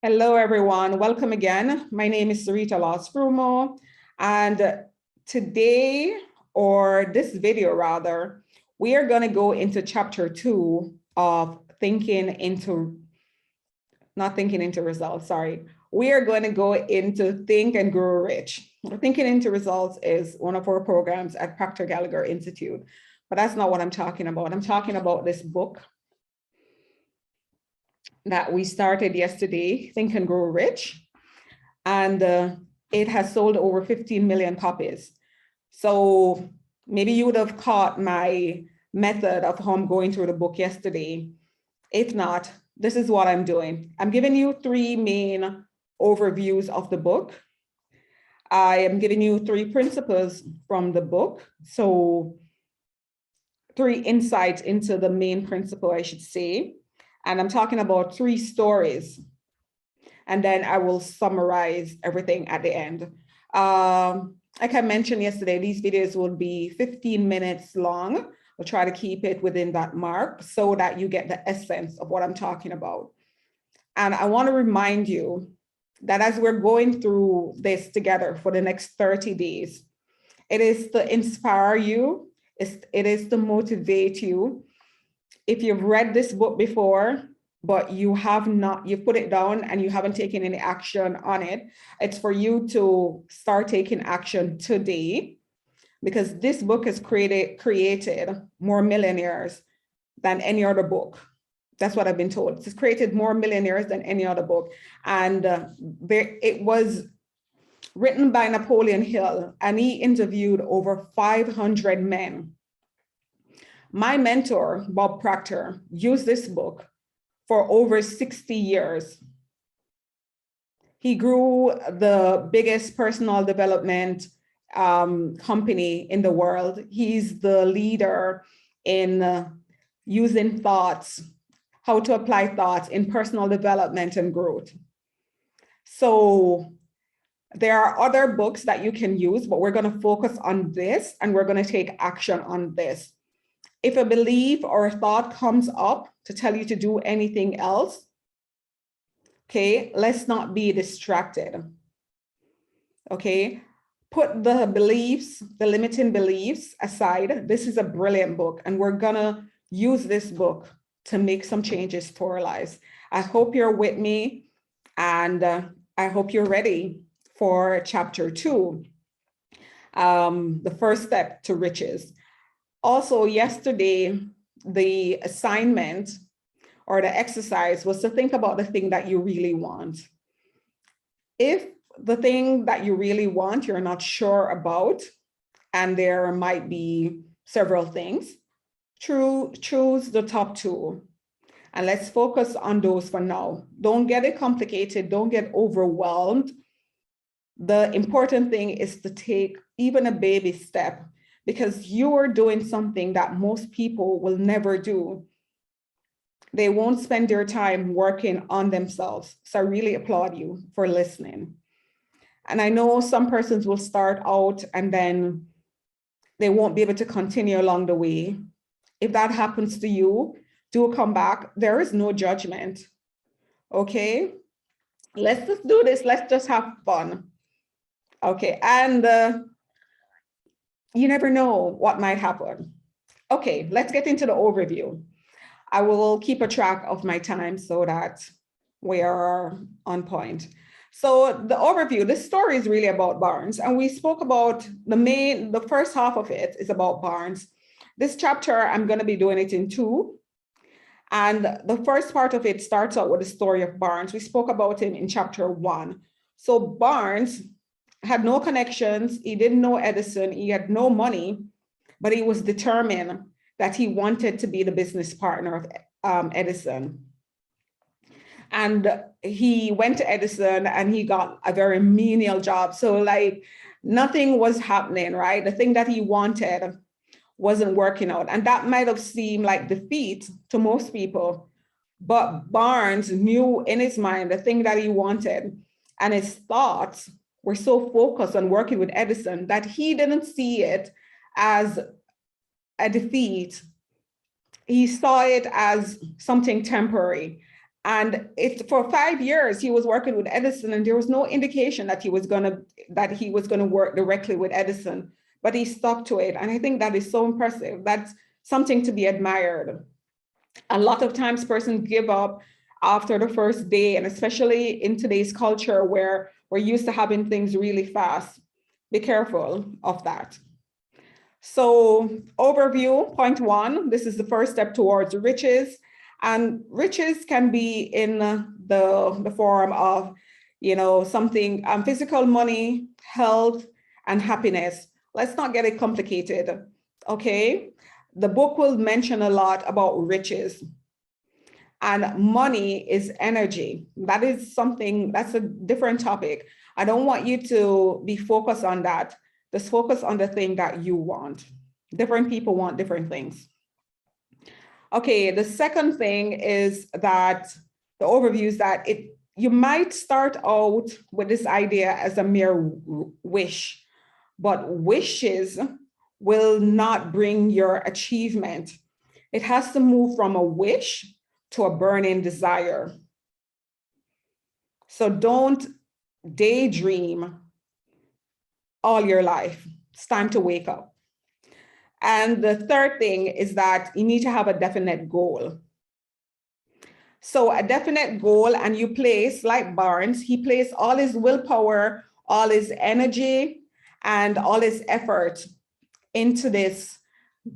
Hello, everyone. Welcome again. My name is Sarita Laws-Frumau, and today, or this video rather, we are going to go into chapter 2 of not thinking into results, sorry. We are going to go into Think and Grow Rich. Thinking into Results is one of our programs at Proctor Gallagher Institute, but that's not what I'm talking about. I'm talking about this book that we started yesterday, Think and Grow Rich, and it has sold over 15 million copies. So maybe you would have caught my method of how I'm going through the book yesterday. If not, this is what I'm doing. I'm giving you 3 main overviews of the book. I am giving you 3 principles from the book. So 3 insights into the main principle, I should say. And I'm talking about 3 stories. And then I will summarize everything at the end. Like I mentioned yesterday, these videos will be 15 minutes long. We'll try to keep it within that mark so that you get the essence of what I'm talking about. And I want to remind you that as we're going through this together for the next 30 days, it is to inspire you, it is to motivate you. If you've read this book before, but you've put it down and you haven't taken any action on it, it's for you to start taking action today, because this book has created more millionaires than any other book. That's what I've been told. It's created more millionaires than any other book. And it was written by Napoleon Hill, and he interviewed over 500 men. My mentor, Bob Proctor, used this book for over 60 years. He grew the biggest personal development company in the world. He's the leader in using thoughts, how to apply thoughts in personal development and growth. So there are other books that you can use, but we're going to focus on this and we're going to take action on this. If a belief or a thought comes up to tell you to do anything else, okay, let's not be distracted. Okay, put the beliefs, the limiting beliefs aside. This is a brilliant book, and we're gonna use this book to make some changes for our lives. I hope you're with me, and I hope you're ready for chapter 2, the first step to riches. Also, yesterday, the assignment or the exercise was to think about the thing that you really want. If the thing that you really want, you're not sure about, and there might be several things, choose the top 2. And let's focus on those for now. Don't get it complicated. Don't get overwhelmed. The important thing is to take even a baby step, because you are doing something that most people will never do. They won't spend their time working on themselves. So I really applaud you for listening. And I know some persons will start out and then they won't be able to continue along the way. If that happens to you, do come back. There is no judgment. Okay? Let's just do this. Let's just have fun. Okay, and you never know what might happen. Okay, let's get into the overview. I will keep a track of my time so that we are on point. So the overview, this story is really about Barnes, and we spoke about the first half of it is about Barnes. This chapter, I'm going to be doing it in 2. And the first part of it starts out with the story of Barnes. We spoke about him in chapter 1. So Barnes had no connections. He didn't know Edison. He had no money, but he was determined that he wanted to be the business partner of Edison. And he went to Edison and he got a very menial job. So like nothing was happening, right? The thing that he wanted wasn't working out. And that might have seemed like defeat to most people, but Barnes knew in his mind the thing that he wanted, and his thoughts were so focused on working with Edison that he didn't see it as a defeat. He saw it as something temporary. And for 5 years, he was working with Edison, and there was no indication that he was gonna work directly with Edison, but he stuck to it. And I think that is so impressive. That's something to be admired. A lot of times persons give up after the first day, and especially in today's culture where we're used to having things really fast. Be careful of that. So overview, point 1, this is the first step towards riches. And riches can be in the form of, something, physical money, health, and happiness. Let's not get it complicated, okay? The book will mention a lot about riches. And money is energy. That is something, that's a different topic. I don't want you to be focused on that. Just focus on the thing that you want. Different people want different things. Okay, the second thing is that the overview is that you might start out with this idea as a mere wish, but wishes will not bring your achievement. It has to move from a wish to a burning desire. So don't daydream all your life. It's time to wake up. And the third thing is that you need to have a definite goal. So a definite goal, and you place, like Barnes, he placed all his willpower, all his energy, and all his effort into this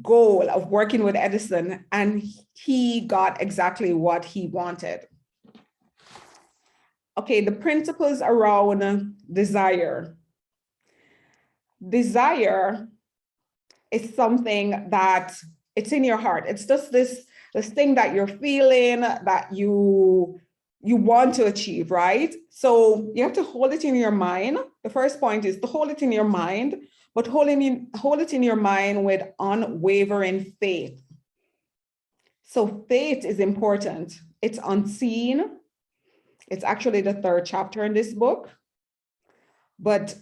goal of working with Edison, and he got exactly what he wanted. Okay, the principles around desire. Desire is something that it's in your heart. It's just this thing that you're feeling that you want to achieve, right? So you have to hold it in your mind. The first point is to hold it in your mind, but hold it in your mind with unwavering faith. So faith is important. It's unseen. It's actually the 3rd chapter in this book, but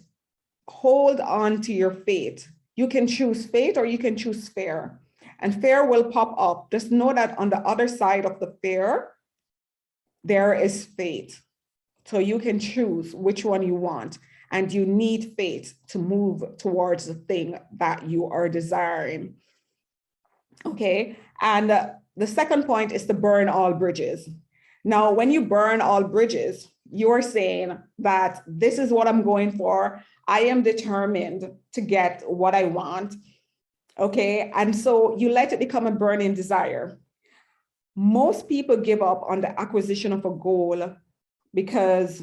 hold on to your faith. You can choose faith or you can choose fear, and fear will pop up. Just know that on the other side of the fear, there is faith. So you can choose which one you want, and you need faith to move towards the thing that you are desiring. Okay, and the second point is to burn all bridges. Now, when you burn all bridges, you're saying that this is what I'm going for. I am determined to get what I want. Okay, and so you let it become a burning desire. Most people give up on the acquisition of a goal because,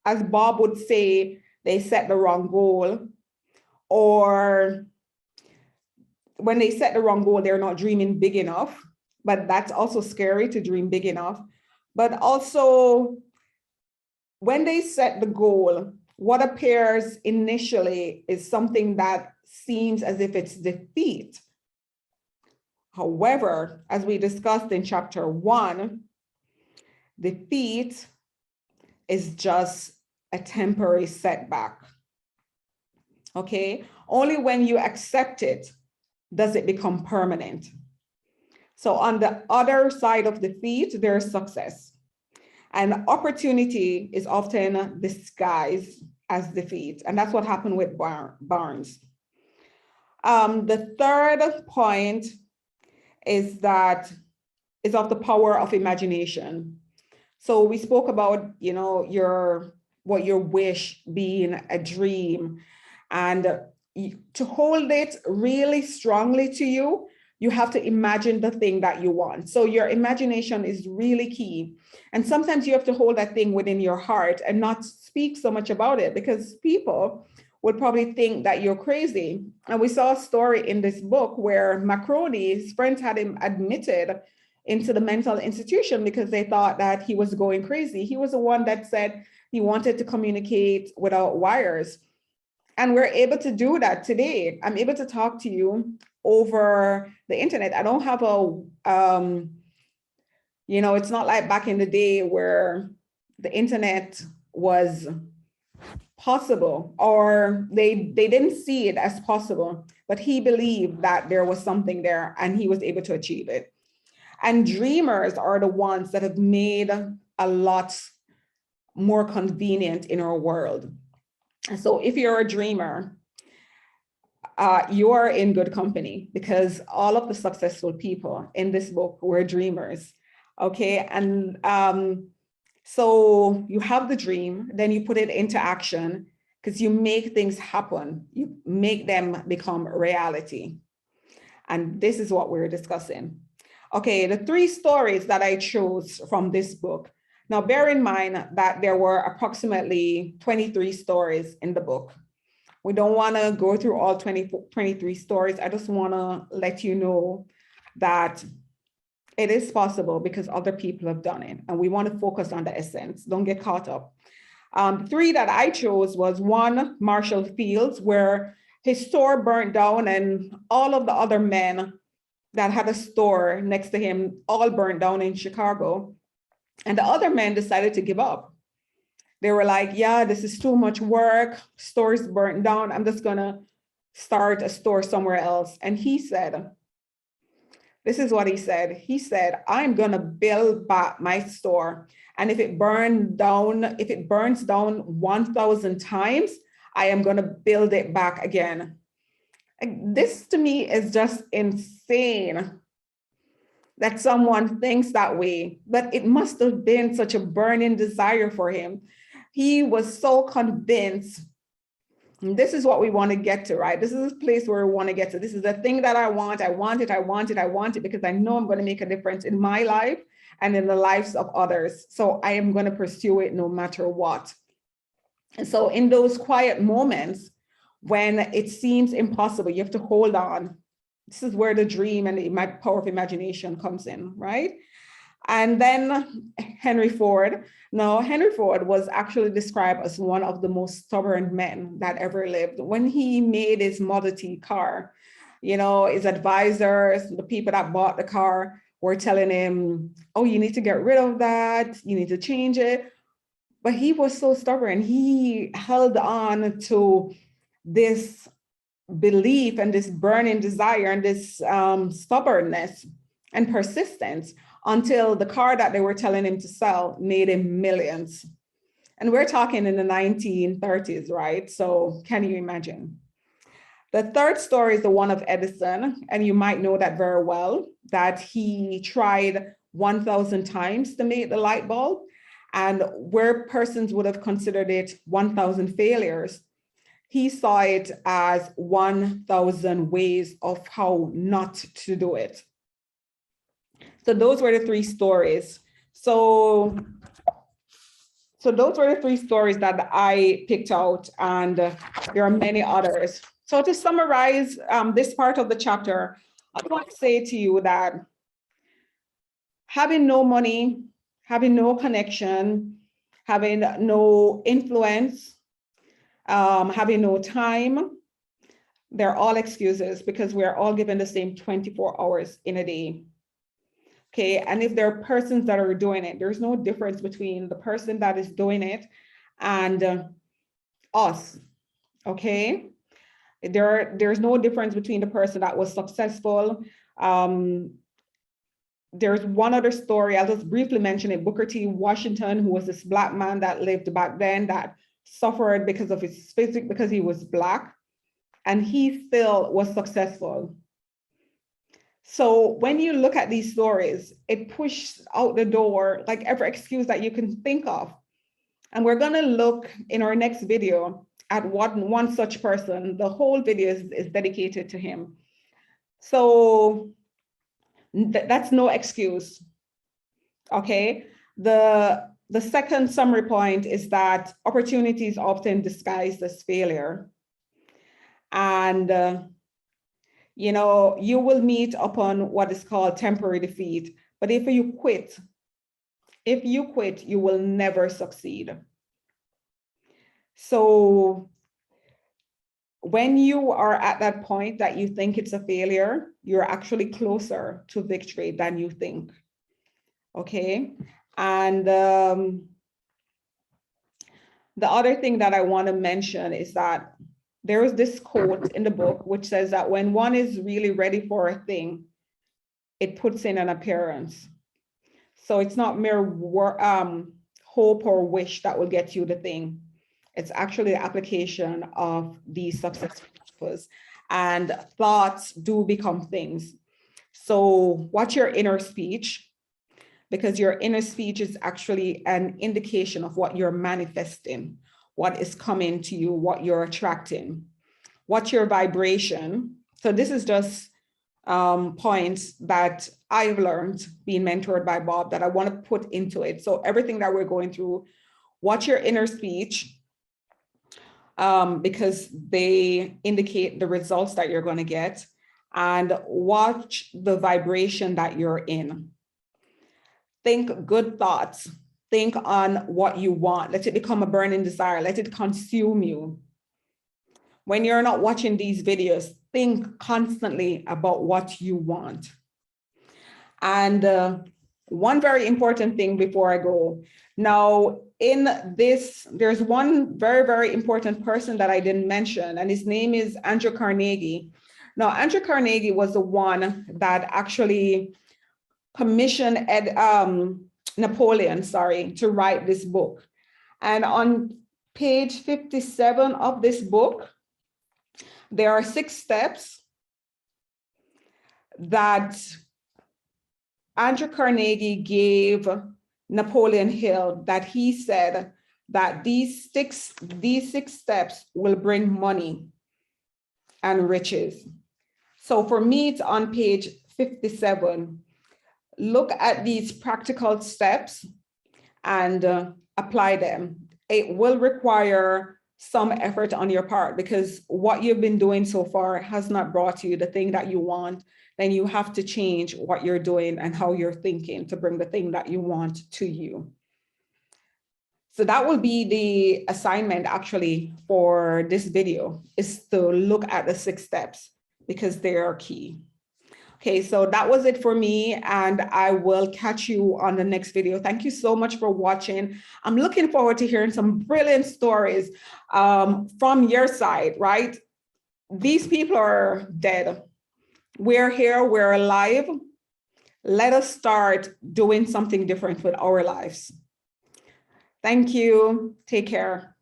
as Bob would say, they set the wrong goal, or when they set the wrong goal, they're not dreaming big enough. But that's also scary, to dream big enough. But also, when they set the goal, what appears initially is something that seems as if it's defeat. However, as we discussed in chapter 1, defeat is just a temporary setback. Okay, only when you accept it does it become permanent. So on the other side of defeat, there's success. And opportunity is often disguised as defeat. And that's what happened with Barnes. The third point is of the power of imagination. So we spoke about, what your wish being a dream, and to hold it really strongly to you, you have to imagine the thing that you want. So your imagination is really key. And sometimes you have to hold that thing within your heart and not speak so much about it, because people would probably think that you're crazy. And we saw a story in this book where Macroni, his friends had him admitted into the mental institution because they thought that he was going crazy. He was the one that said he wanted to communicate without wires. And we're able to do that today. I'm able to talk to you over the internet. I don't have it's not like back in the day where the internet was possible, or they didn't see it as possible, but he believed that there was something there and he was able to achieve it. And dreamers are the ones that have made a lot more convenient in our world. So if you're a dreamer, you are in good company, because all of the successful people in this book were dreamers. Okay. And so you have the dream, then you put it into action, because you make things happen. You make them become reality. And this is what we're discussing. Okay, the 3 stories that I chose from this book. Now, bear in mind that there were approximately 23 stories in the book. We don't want to go through all 23 stories. I just want to let you know that it is possible because other people have done it, and we want to focus on the essence. Don't get caught up. 3 that I chose was 1, Marshall Fields, where his store burnt down and all of the other men that had a store next to him all burnt down in Chicago. And the other men decided to give up. They were like, yeah, this is too much work. Store's burnt down. I'm just gonna start a store somewhere else. And he said, this is what he said. He said, I'm gonna build back my store. And if it burns down 1,000 times, I am gonna build it back again. This to me is just insane that someone thinks that way, but it must have been such a burning desire for him. He was so convinced. And this is what we want to get to, right? This is a place where we want to get to. This is the thing that I want. I want it, I want it, I want it, because I know I'm going to make a difference in my life and in the lives of others. So I am going to pursue it no matter what. And so in those quiet moments, when it seems impossible, you have to hold on. This is where the dream and the power of imagination comes in, right? And then Henry Ford. Now, Henry Ford was actually described as one of the most stubborn men that ever lived. When he made his Model T car, his advisors, the people that bought the car, were telling him, oh, you need to get rid of that. You need to change it. But he was so stubborn. He held on to this belief and this burning desire and this stubbornness and persistence until the car that they were telling him to sell made him millions. And we're talking in the 1930s, right? So can you imagine? The 3rd story is the one of Edison, and you might know that very well, that he tried 1,000 times to make the light bulb, and where persons would have considered it 1,000 failures, he saw it as 1,000 ways of how not to do it. So those were the 3 stories. So those were the 3 stories that I picked out, and there are many others. So to summarize this part of the chapter, I want to say to you that having no money, having no connection, having no influence, having no time, they're all excuses, because we're all given the same 24 hours in a day. Okay, and if there are persons that are doing it, there's no difference between the person that is doing it and us. Okay, there's no difference between the person that was successful. There's one other story, I'll just briefly mention it. Booker T. Washington, who was this Black man that lived back then, that suffered because of his physique, because he was Black, and he still was successful. So when you look at these stories, it pushes out the door like every excuse that you can think of. And we're going to look in our next video at one such person. The whole video is dedicated to him. So that's no excuse. Okay. The second summary point is that opportunity is often disguised as failure. And you will meet upon what is called temporary defeat. But if you quit, you will never succeed. So when you are at that point that you think it's a failure, you're actually closer to victory than you think. Okay. And the other thing that I want to mention is that there is this quote in the book which says that when one is really ready for a thing, it puts in an appearance. So it's not mere hope or wish that will get you the thing. It's actually the application of these success principles, and thoughts do become things. So watch your inner speech, because your inner speech is actually an indication of what you're manifesting, what is coming to you, what you're attracting. Watch your vibration. So this is just points that I've learned being mentored by Bob that I want to put into it. So everything that we're going through, watch your inner speech, because they indicate the results that you're going to get, and watch the vibration that you're in. Think good thoughts. Think on what you want. Let it become a burning desire. Let it consume you. When you're not watching these videos, think constantly about what you want. And one very important thing before I go. Now, in this, there's one very, very important person that I didn't mention, and his name is Andrew Carnegie. Now, Andrew Carnegie was the one that actually commissioned Napoleon, to write this book. And on page 57 of this book, there are 6 steps that Andrew Carnegie gave Napoleon Hill, that he said that these six steps will bring money and riches. So for me, it's on page 57. Look at these practical steps and apply them. It will require some effort on your part, because what you've been doing so far has not brought you the thing that you want. Then you have to change what you're doing and how you're thinking to bring the thing that you want to you. So that will be the assignment actually for this video, is to look at the 6 steps, because they are key. Okay, so that was it for me, and I will catch you on the next video. Thank you so much for watching. I'm looking forward to hearing some brilliant stories from your side, right? These people are dead. We're here, we're alive. Let us start doing something different with our lives. Thank you. Take care.